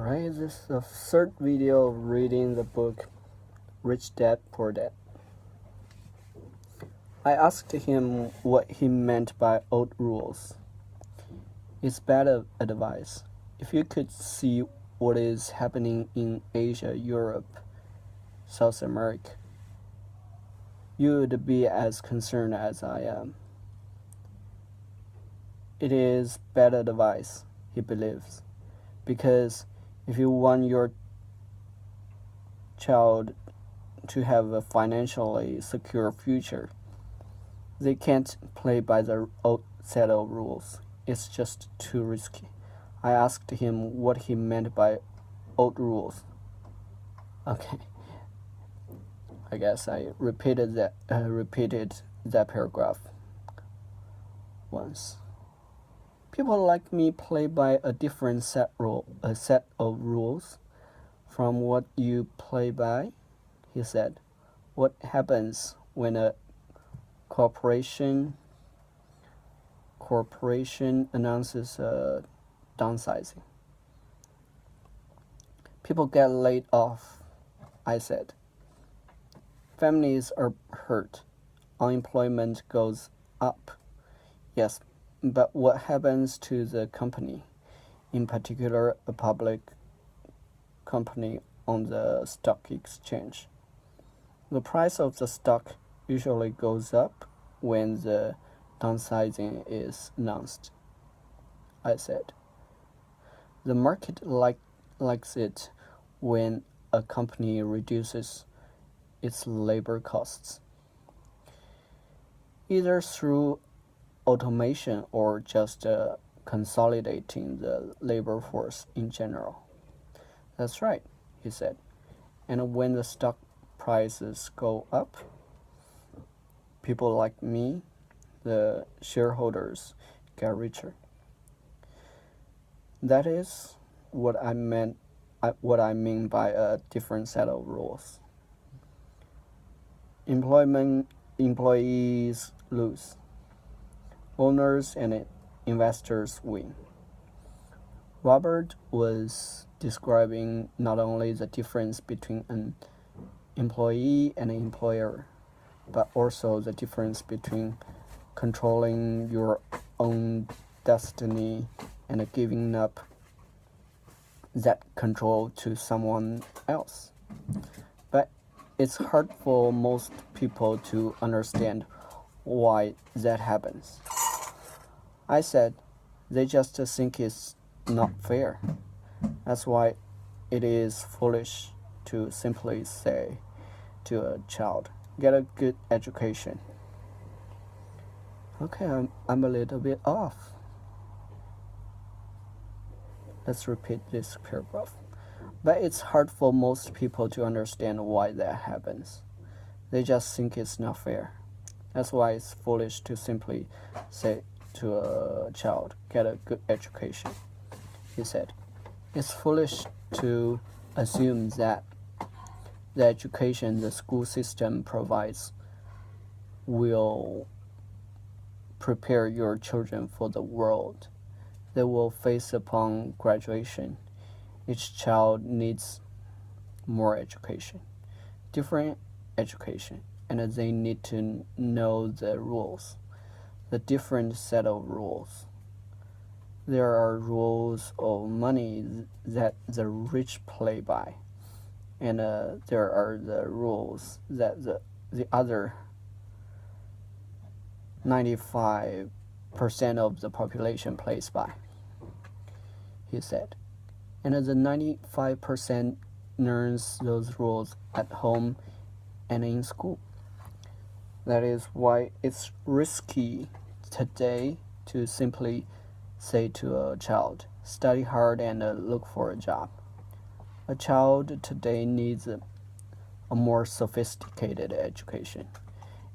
Alright, this is the third video of reading the book Rich Dad, Poor Dad. I asked him what he meant by old rules. It's bad advice. If you could see what is happening in Asia, Europe, South America, you would be as concerned as I am. It is bad advice, he believes, because if you want your child to have a financially secure future, they can't play by the old set of rules. It's just too risky. I asked him what he meant by old rules. Okay. I guess I repeated that paragraph once. People like me play by a different set of rules from what you play by, he said. What happens when a corporation announces downsizing? People get laid off, I said. Families are hurt. Unemployment goes up. Yes, but what happens to the company, in particular a public company on the stock exchange? The price of the stock usually goes up when the downsizing is announced, I said. The market likes it when a company reduces its labor costs, either through automation or just consolidating the labor force in general. That's right, he said. And when the stock prices go up, people like me, the shareholders, get richer. That is what I mean by a different set of rules. Employees lose. Owners and investors win. Robert was describing not only the difference between an employee and an employer, but also the difference between controlling your own destiny and giving up that control to someone else. But it's hard for most people to understand why that happens. I said, they just think it's not fair. That's why it is foolish to simply say to a child, get a good education. Okay, I'm a little bit off. Let's repeat this paragraph. But it's hard for most people to understand why that happens. They just think it's not fair. That's why it's foolish to simply say to a child, get a good education, he said. It's foolish to assume that the education the school system provides will prepare your children for the world they will face upon graduation. Each child needs more education, different education, and they need to know the rules, the different set of rules. There are rules of money that the rich play by, and there are the rules that the other 95% of the population plays by, he said. And the 95% learns those rules at home and in school. That is why it's risky today to simply say to a child, study hard and look for a job. A child today needs a more sophisticated education,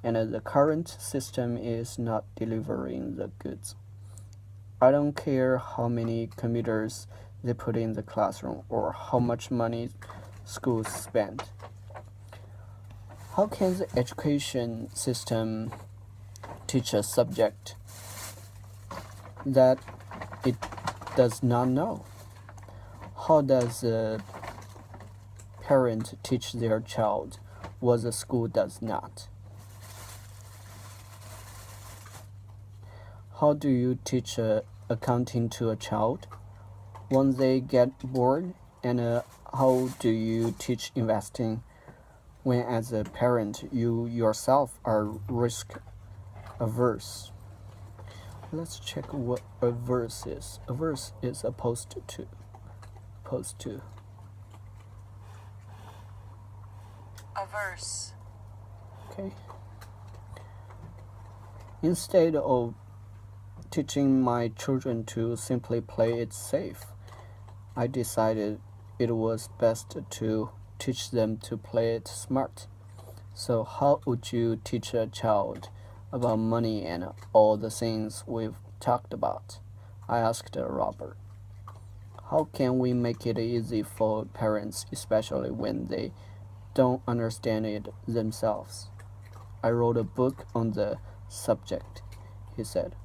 and the current system is not delivering the goods. I don't care how many computers they put in the classroom or how much money schools spend. How can the education system teach a subject that it does not know? How does a parent teach their child what the school does not? How do you teach accounting to a child when they get bored? And how do you teach investing when, as a parent, you yourself are risk averse? Let's check what averse is. Averse is opposed to. Averse. Okay. Instead of teaching my children to simply play it safe, I decided it was best to teach them to play it smart. So how would you teach a child about money and all the things we've talked about? I asked Robert. How can we make it easy for parents, especially when they don't understand it themselves? I wrote a book on the subject, he said.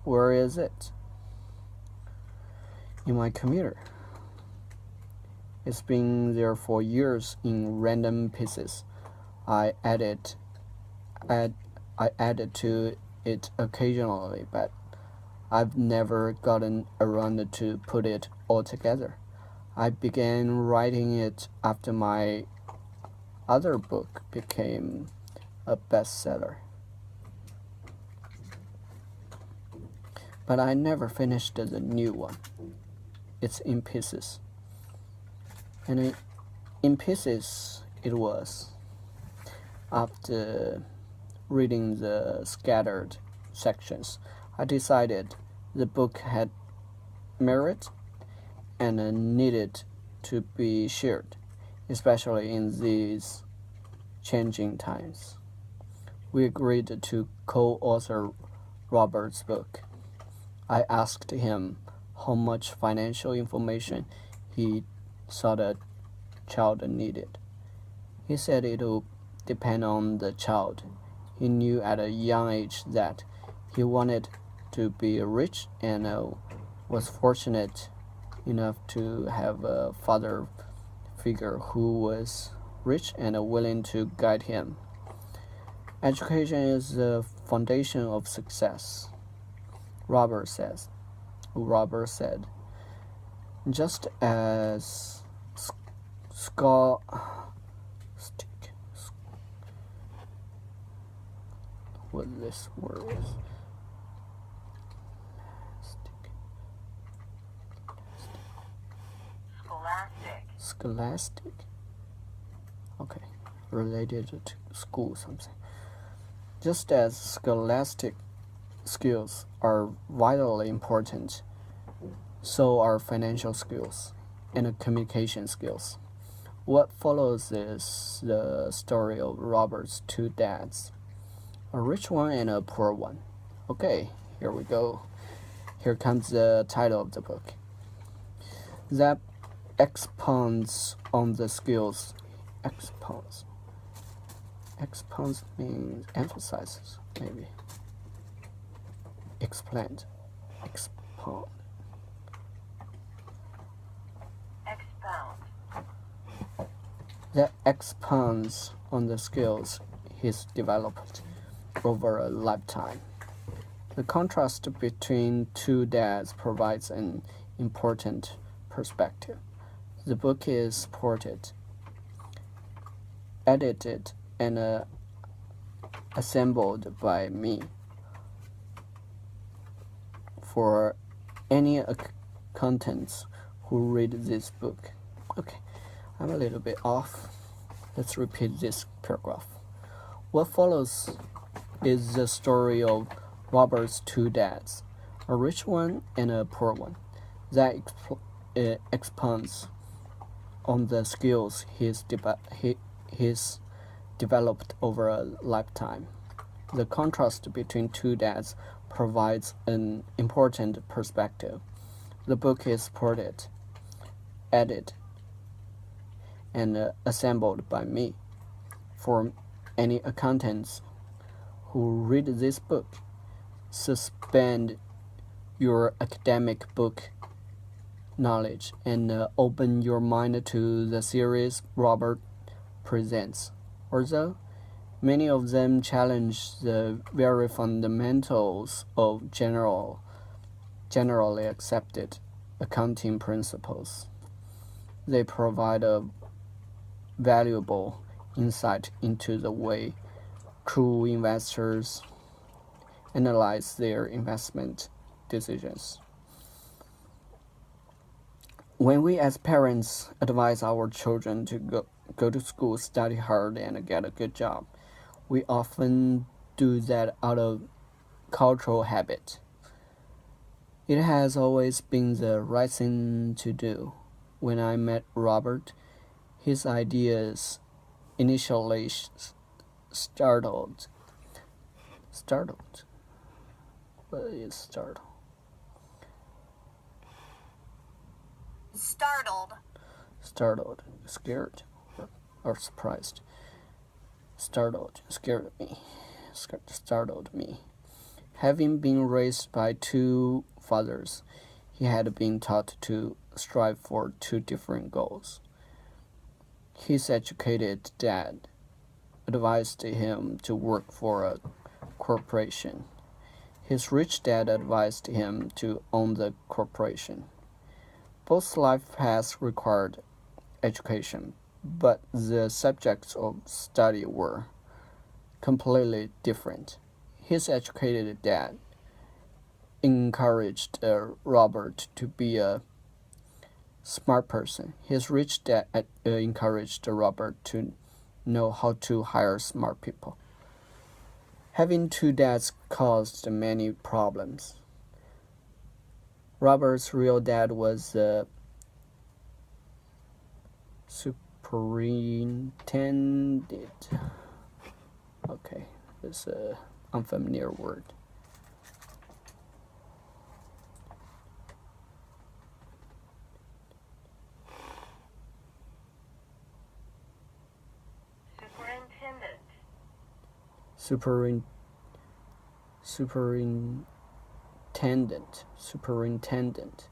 Where is it? In my computer. It's been there for years in random pieces. I added to it occasionally, but I've never gotten around to put it all together. I began writing it after my other book became a bestseller. But I never finished the new one. It's in pieces. And in pieces it was. After reading the scattered sections, I decided the book had merit and needed to be shared, especially in these changing times. We agreed to co-author Robert's book. I asked him how much financial information he thought a child needed. He said it would depend on the child. He knew at a young age that he wanted to be rich and was fortunate enough to have a father figure who was rich and willing to guide him. Education is the foundation of success, Robert said. Just as what this word is. Scholastic. Okay, related to school something. Just as scholastic skills are vitally important, so are financial skills and communication skills. What follows is the story of Robert's two dads, a rich one and a poor one. Okay, here we go. Here comes the title of the book. That expounds on the skills. Expounds means emphasizes, maybe. Expound. That expounds on the skills he's developed over a lifetime. The contrast between two dads provides an important perspective. The book is supported, edited, and assembled by me. For any accountants who read this book. Okay, I'm a little bit off. Let's repeat this paragraph. What follows is the story of Robert's two dads, a rich one and a poor one, that expands on the skills he's developed over a lifetime. The contrast between two dads provides an important perspective. The book is supported, edited, and assembled by me. For any accountants who read this book, suspend your academic book knowledge and open your mind to the series Robert presents. Although many of them challenge the very fundamentals of generally accepted accounting principles, they provide a valuable insight into the way true investors analyze their investment decisions. When we as parents advise our children to go to school, study hard, and get a good job, we often do that out of cultural habit. It has always been the right thing to do. When I met Robert, his ideas initially startled. What is startled? Startled, scared, or surprised. Startled me. Having been raised by two fathers, he had been taught to strive for two different goals. His educated dad advised him to work for a corporation. His rich dad advised him to own the corporation. Both life paths required education, but the subjects of study were completely different. His educated dad encouraged Robert to be a smart person. His rich dad encouraged Robert to know how to hire smart people. Having two dads caused many problems. Robert's real dad was the superintendent. Okay, it's an unfamiliar word. Superintendent.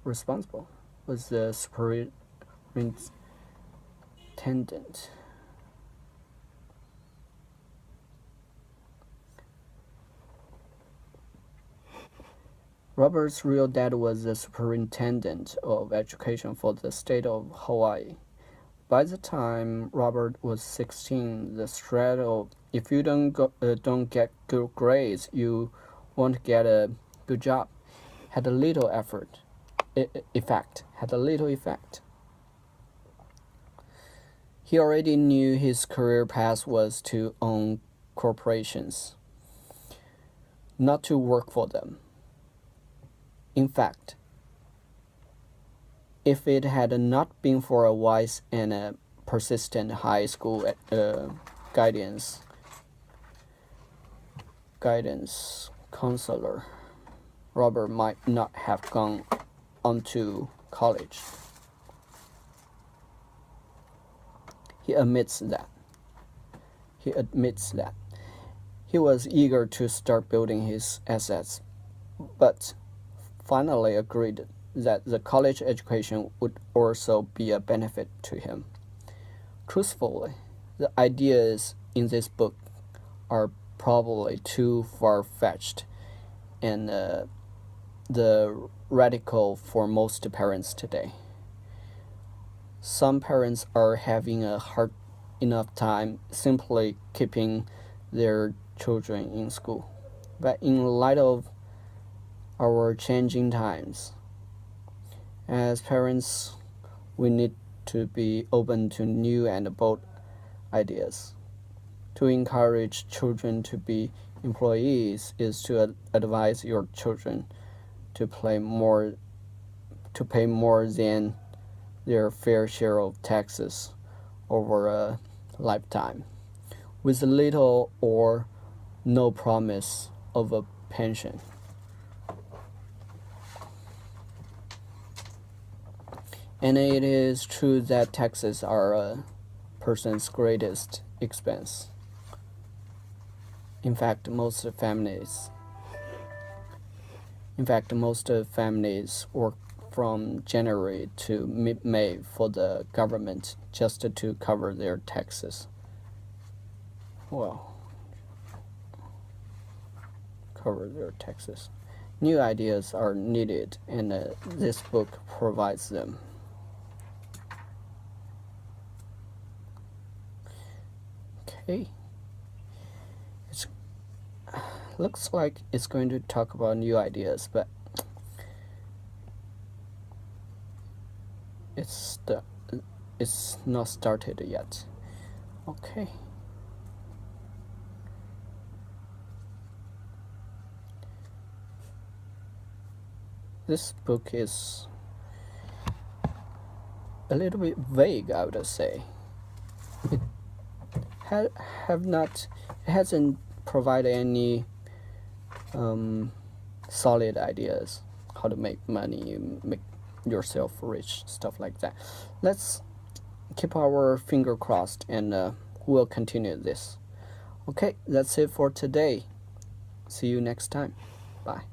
Responsible was the superintendent. Robert's real dad was the superintendent of education for the state of Hawaii. By the time Robert was 16, the threat of if you don't get good grades, you won't get a good job had a little effect. He already knew his career path was to own corporations, not to work for them. In fact, if it had not been for a wise and a persistent high school guidance counselor, Robert might not have gone on to college. He admits that. He was eager to start building his assets, but finally agreed that the college education would also be a benefit to him. Truthfully, the ideas in this book are probably too far-fetched and the radical for most parents today. Some parents are having a hard enough time simply keeping their children in school. But in light of our changing times, as parents, we need to be open to new and bold ideas. To encourage children to be employees is to advise your children to pay more than their fair share of taxes over a lifetime, with little or no promise of a pension. And it is true that taxes are a person's greatest expense. In fact, most families In fact, most families work from January to mid-May for the government just to cover their taxes. Well, cover their taxes. New ideas are needed, and this book provides them. Okay. It looks like it's going to talk about new ideas, but it's not started yet. Okay. This book is a little bit vague, I would say. It hasn't provided any solid ideas how to make money, make yourself rich, stuff like that. Let's keep our finger crossed, and we'll continue this. Okay, that's it for today. See you next time. Bye.